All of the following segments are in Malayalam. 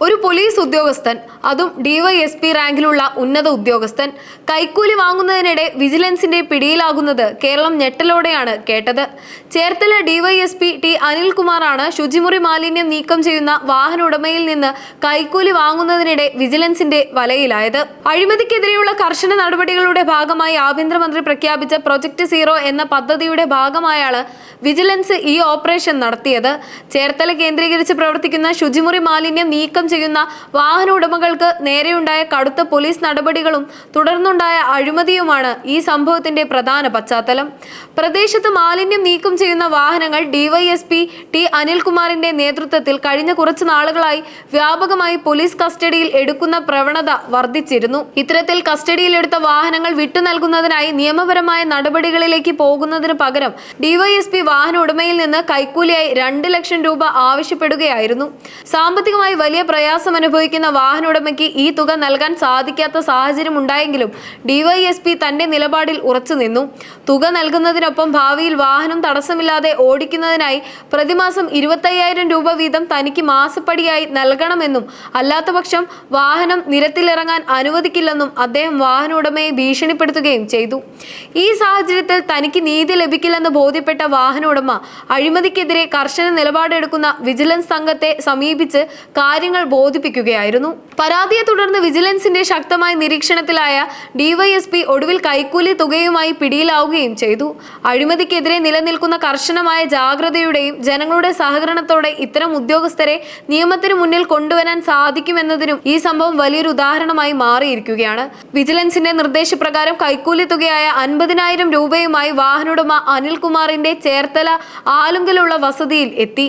ഒരു പോലീസ് ഉദ്യോഗസ്ഥൻ, അതും ഡിവൈഎസ്പി റാങ്കിലുള്ള ഉന്നത ഉദ്യോഗസ്ഥൻ, കൈക്കൂലി വാങ്ങുന്നതിനിടെ വിജിലൻസിന്റെ പിടിയിലാകുന്നത് കേരളം ഞെട്ടലോടെയാണ് കേട്ടത്. ചേർത്തല ഡിവൈഎസ്പി ടി അനിൽകുമാറാണ് ശുചിമുറി മാലിന്യം നീക്കം ചെയ്യുന്ന വാഹന ഉടമയിൽ നിന്ന് കൈക്കൂലി വാങ്ങുന്നതിനിടെ വിജിലൻസിന്റെ വലയിലായത്. അഴിമതിക്കെതിരെയുള്ള കർശന നടപടികളുടെ ഭാഗമായി ആഭ്യന്തരമന്ത്രി പ്രഖ്യാപിച്ച പ്രൊജക്ട് സീറോ എന്ന പദ്ധതിയുടെ ഭാഗമായാണ് വിജിലൻസ് ഈ ഓപ്പറേഷൻ നടത്തിയത്. ചേർത്തല കേന്ദ്രീകരിച്ച് പ്രവർത്തിക്കുന്ന ശുചിമുറി മാലിന്യം നീക്കം ചെയ്യുന്ന വാഹന ഉടമകൾക്ക് നേരെയുണ്ടായ കടുത്ത പോലീസ് നടപടികളും തുടർന്നുണ്ടായ അഴിമതിയുമാണ് ഈ സംഭവത്തിന്റെ പ്രധാന പശ്ചാത്തലം. പ്രദേശത്ത് മാലിന്യം നീക്കം ചെയ്യുന്ന വാഹനങ്ങൾ ഡിവൈഎസ്പി ടി അനിൽകുമാറിന്റെ നേതൃത്വത്തിൽ കഴിഞ്ഞ കുറച്ചു നാളുകളായി വ്യാപകമായി പോലീസ് കസ്റ്റഡിയിൽ എടുക്കുന്ന പ്രവണത വർദ്ധിച്ചിരുന്നു. ഇത്തരത്തിൽ കസ്റ്റഡിയിലെടുത്ത വാഹനങ്ങൾ വിട്ടു നൽകുന്നതിനായി നിയമപരമായ നടപടികളിലേക്ക് പോകുന്നതിന് പകരം ഡിവൈഎസ്പി വാഹന ഉടമയിൽ നിന്ന് കൈക്കൂലിയായി 2 ലക്ഷം രൂപ ആവശ്യപ്പെടുകയായിരുന്നു. സാമ്പത്തികമായി വലിയ പ്രയാസം അനുഭവിക്കുന്ന വാഹന ഉടമയ്ക്ക് ഈ തുക നൽകാൻ സാധിക്കാത്ത സാഹചര്യം ഉണ്ടായെങ്കിലും ഡിവൈഎസ്പി തന്റെ നിലപാടിൽ ഉറച്ചു നിന്നു. തുക നൽകുന്നതിനൊപ്പം ഭാവിയിൽ വാഹനം തടസ്സമില്ലാതെ ഓടിക്കുന്നതിനായി പ്രതിമാസം 25,000 രൂപ വീതം തനിക്ക് മാസപ്പടിയായി നൽകണമെന്നും അല്ലാത്തപക്ഷം വാഹനം നിരത്തിലിറങ്ങാൻ അനുവദിക്കില്ലെന്നും അദ്ദേഹം വാഹന ഉടമയെ ഭീഷണിപ്പെടുത്തുകയും ചെയ്തു. ഈ സാഹചര്യത്തിൽ തനിക്ക് നീതി ലഭിക്കില്ലെന്ന് ബോധ്യപ്പെട്ട വാഹന ഉടമ അഴിമതിക്കെതിരെ കർശന നിലപാടെടുക്കുന്ന വിജിലൻസ് സംഘത്തെ സമീപിച്ച് കാര്യങ്ങൾ ബോധിപ്പിക്കുകയായിരുന്നു. പരാതിയെ തുടർന്ന് വിജിലൻസിന്റെ ശക്തമായ നിരീക്ഷണത്തിലായ ഡിവൈഎസ്പി ഒടുവിൽ കൈക്കൂലി തുകയുമായി പിടിയിലാവുകയും ചെയ്തു. അഴിമതിക്കെതിരെ നിലനിൽക്കുന്ന കർശനമായ ജാഗ്രതയുടെയും ജനങ്ങളുടെ സഹകരണത്തോടെ ഇത്തരം ഉദ്യോഗസ്ഥരെ നിയമത്തിന് മുന്നിൽ കൊണ്ടുവരാൻ സാധിക്കുമെന്നതിനും ഈ സംഭവം വലിയൊരു ഉദാഹരണമായി മാറിയിരിക്കുകയാണ്. വിജിലൻസിന്റെ നിർദ്ദേശപ്രകാരം കൈക്കൂലി തുകയായ 50,000 രൂപയുമായി വാഹനോടമ അനിൽകുമാറിന്റെ ചേർത്തല ആലുങ്കലുള്ള വസതിയിൽ എത്തി.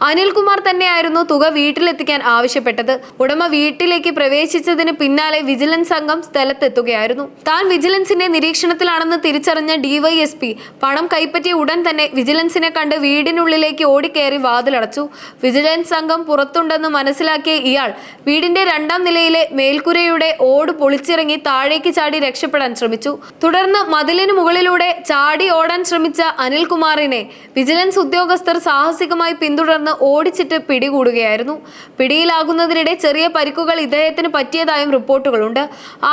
അനിൽകുമാർ തന്നെയായിരുന്നു തുക വീട്ടിലെത്തിക്കാൻ ആവശ്യപ്പെട്ടത്. ഉടമ വീട്ടിലേക്ക് പ്രവേശിച്ചതിന് പിന്നാലെ വിജിലൻസ് സംഘം സ്ഥലത്തെത്തുകയായിരുന്നു. താൻ വിജിലൻസിന്റെ നിരീക്ഷണത്തിലാണെന്ന് തിരിച്ചറിഞ്ഞ ഡിവൈഎസ്പി പണം കൈപ്പറ്റിയ ഉടൻ തന്നെ വിജിലൻസിനെ കണ്ട് വീടിനുള്ളിലേക്ക് ഓടിക്കയറി വാതിലടച്ചു. വിജിലൻസ് സംഘം പുറത്തുണ്ടെന്ന് മനസ്സിലാക്കിയ ഇയാൾ വീടിന്റെ 2ാം നിലയിലെ മേൽക്കൂരയുടെ ഓട് പൊളിച്ചിറങ്ങി താഴേക്ക് ചാടി രക്ഷപ്പെടാൻ ശ്രമിച്ചു. തുടർന്ന് മതിലിന് മുകളിലൂടെ ചാടി ഓടാൻ ശ്രമിച്ച അനിൽകുമാറിനെ വിജിലൻസ് ഉദ്യോഗസ്ഥർ സാഹസികമായി പിന്തുടർന്ന് ഓടിച്ചിട്ട് പിടികൂടുകയായിരുന്നു. പിടിയിലാകുന്നതിനിടെ ചെറിയ പരിക്കുകൾ ഇദ്ദേഹത്തിന് പറ്റിയതായും റിപ്പോർട്ടുകളുണ്ട്.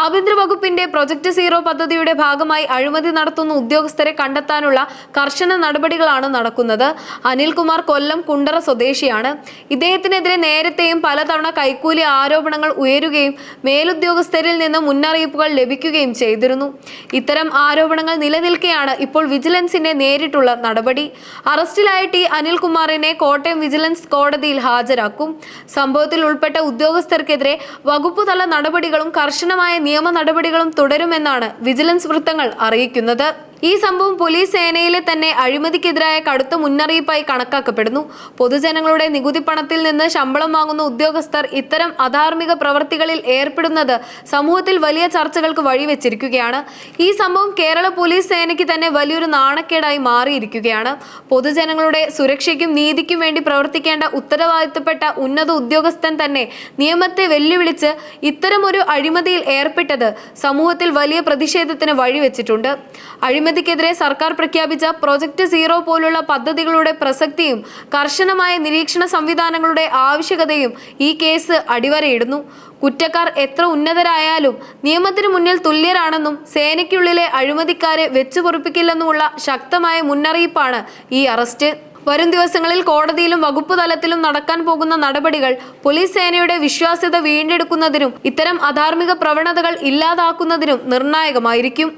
ആഭ്യന്തര വകുപ്പിന്റെ പ്രൊജക്ട് സീറോ പദ്ധതിയുടെ ഭാഗമായി അഴിമതി നടത്തുന്ന ഉദ്യോഗസ്ഥരെ കണ്ടെത്താനുള്ള കർശന നടപടികളാണ് നടക്കുന്നത്. അനിൽകുമാർ കൊല്ലം കുണ്ടറ സ്വദേശിയാണ്. ഇദ്ദേഹത്തിനെതിരെ നേരത്തെയും പലതവണ കൈക്കൂലി ആരോപണങ്ങൾ ഉയരുകയും മേലുദ്യോഗസ്ഥരിൽ നിന്ന് മുന്നറിയിപ്പുകൾ ലഭിക്കുകയും ചെയ്തിരുന്നു. ഇത്തരം ആരോപണങ്ങൾ നിലനിൽക്കെയാണ് ഇപ്പോൾ വിജിലൻസിന്റെ നേരിട്ടുള്ള നടപടി. അറസ്റ്റിലായ ടി അനിൽകുമാറിനെ കോട്ടയം വിജിലൻസ് കോടതിയിൽ ഹാജരാക്കും. സംഭവത്തിൽ ഉൾപ്പെട്ട ഉദ്യോഗസ്ഥർക്കെതിരെ വകുപ്പുതല നടപടികളും കർശനമായ നിയമ നടപടികളും തുടരുമെന്നാണ് വിജിലൻസ് വൃത്തങ്ങൾ അറിയിക്കുന്നത്. ഈ സംഭവം പോലീസ് സേനയിലെ തന്നെ അഴിമതിക്കെതിരായ കടുത്ത മുന്നറിയിപ്പായി കണക്കാക്കപ്പെടുന്നു. പൊതുജനങ്ങളുടെ നികുതി പണത്തിൽ നിന്ന് ശമ്പളം വാങ്ങുന്ന ഉദ്യോഗസ്ഥർ ഇത്തരം അധാർമിക പ്രവർത്തികളിൽ ഏർപ്പെടുന്നത് സമൂഹത്തിൽ വലിയ ചർച്ചകൾക്ക് വഴിവെച്ചിരിക്കുകയാണ്. ഈ സംഭവം കേരള പോലീസ് സേനയ്ക്ക് തന്നെ വലിയൊരു നാണക്കേടായി മാറിയിരിക്കുകയാണ്. പൊതുജനങ്ങളുടെ സുരക്ഷയ്ക്കും നീതിക്കും വേണ്ടി പ്രവർത്തിക്കേണ്ട ഉത്തരവാദിത്തപ്പെട്ട ഉന്നത ഉദ്യോഗസ്ഥൻ തന്നെ നിയമത്തെ വെല്ലുവിളിച്ച് ഇത്തരമൊരു അഴിമതിയിൽ ഏർപ്പെട്ടത് സമൂഹത്തിൽ വലിയ പ്രതിഷേധത്തിന് വഴിവെച്ചിട്ടുണ്ട്. അഴിമതിക്കെതിരെ സർക്കാർ പ്രഖ്യാപിച്ച പ്രൊജക്ട് സീറോ പോലുള്ള പദ്ധതികളുടെ പ്രസക്തിയും കർശനമായ നിരീക്ഷണ സംവിധാനങ്ങളുടെ ആവശ്യകതയും ഈ കേസ് അടിവരയിടുന്നു. കുറ്റക്കാർ എത്ര ഉന്നതരായാലും നിയമത്തിന് മുന്നിൽ തുല്യരാണെന്നും സേനയ്ക്കുള്ളിലെ അഴിമതിക്കാരെ വെച്ചുപൊറിപ്പിക്കില്ലെന്നുമുള്ള ശക്തമായ മുന്നറിയിപ്പാണ് ഈ അറസ്റ്റ്. വരും ദിവസങ്ങളിൽ കോടതിയിലും വകുപ്പ് തലത്തിലും നടക്കാൻ പോകുന്ന നടപടികൾ പോലീസ് സേനയുടെ വിശ്വാസ്യത വീണ്ടെടുക്കുന്നതിനും ഇത്തരം അധാർമിക പ്രവണതകൾ ഇല്ലാതാക്കുന്നതിനും നിർണായകമായിരിക്കും.